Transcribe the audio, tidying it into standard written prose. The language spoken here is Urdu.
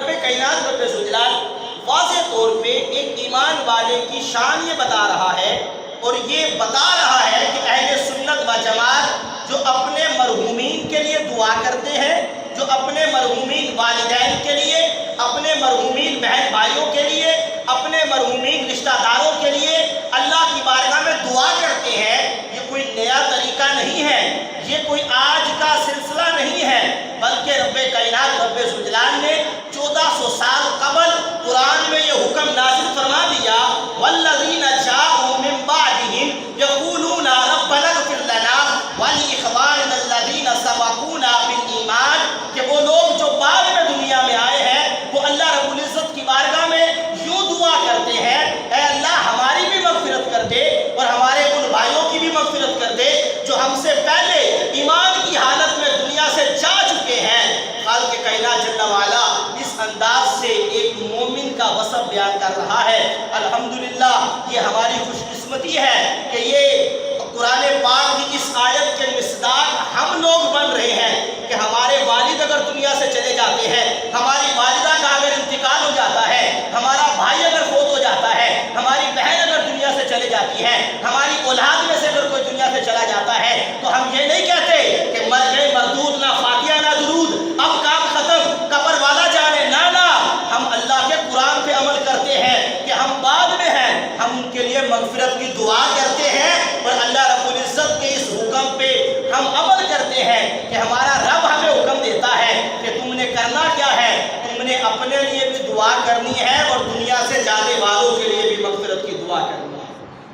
رب کائنات رب ذوالجلال واضح طور پہ ایک ایمان والے کی شان یہ بتا رہا ہے، اور یہ بتا رہا ہے کہ اہل سنت و جماعت جو اپنے مرحومین کے لیے دعا کرتے ہیں، جو اپنے مرحومین والدین کے لیے، اپنے مرحومین بہن بھائیوں کے لیے، اپنے مرحومین رشتہ داروں کے لیے اللہ کی بارگاہ میں دعا کرتے ہیں، یہ کوئی نیا طریقہ نہیں ہے، یہ کوئی آج کا سلسلہ نہیں ہے، بلکہ رب کائنات رب ذوالجلال نے 1400 سال قبل قرآن میں یہ حکم نازل فرما دیا، والذین جاءوا من بعدهم یقولون ربنا اغفر لنا ولإخواننا الذین سبقونا بالایمان، کہ وہ لوگ جو بعد میں دنیا میں آئے ہیں وہ اللہ رب العزت کی بارگاہ میں یوں دعا کرتے ہیں، اے اللہ ہماری بھی مغفرت کر دے اور ہمارے ان بھائیوں کی بھی مغفرت کر دے جو ہم سے پہلے ایمان کی حالت میں دنیا سے جا چکے ہیں۔ خالق کائنات جل وعلا اس انداز سے ایک مومن کا وصف بیان کر رہا ہے۔ الحمدللہ یہ ہماری خوش قسمتی ہے کہ یہ قرآن پاک کی اس آیت کے مصداق ہم لوگ بن رہے ہیں کہ ہمارے والد اگر دنیا سے چلے جاتے ہیں، ہماری والدہ کا اگر انتقال ہو جاتا ہے، ہمارا بھائی اگر فوت ہو جاتا ہے، ہماری بہن اگر دنیا سے چلے جاتی ہے، ہماری اولاد میں سے اگر کوئی دنیا سے چلا جاتا ہے، تو ہم یہ نہیں کہتے کہ مر گئے مردود، نہ فاتحہ نہ درود، اب کام ختم، قبر والا جانے، نہ ہم اللہ کے قرآن پہ عمل کرتے ہیں کہ ہم بعد میں ہیں، ہم ان کے لیے مغفرت کی دعا کرتے ہیں، اور اللہ رب العزت کے اس حکم پہ ہم عمل کرتے ہیں کہ ہمارا رب ہمیں حکم دیتا ہے کہ تم نے کرنا کیا ہے، تم نے اپنے لیے بھی دعا کرنی ہے اور دنیا سے جانے والوں کے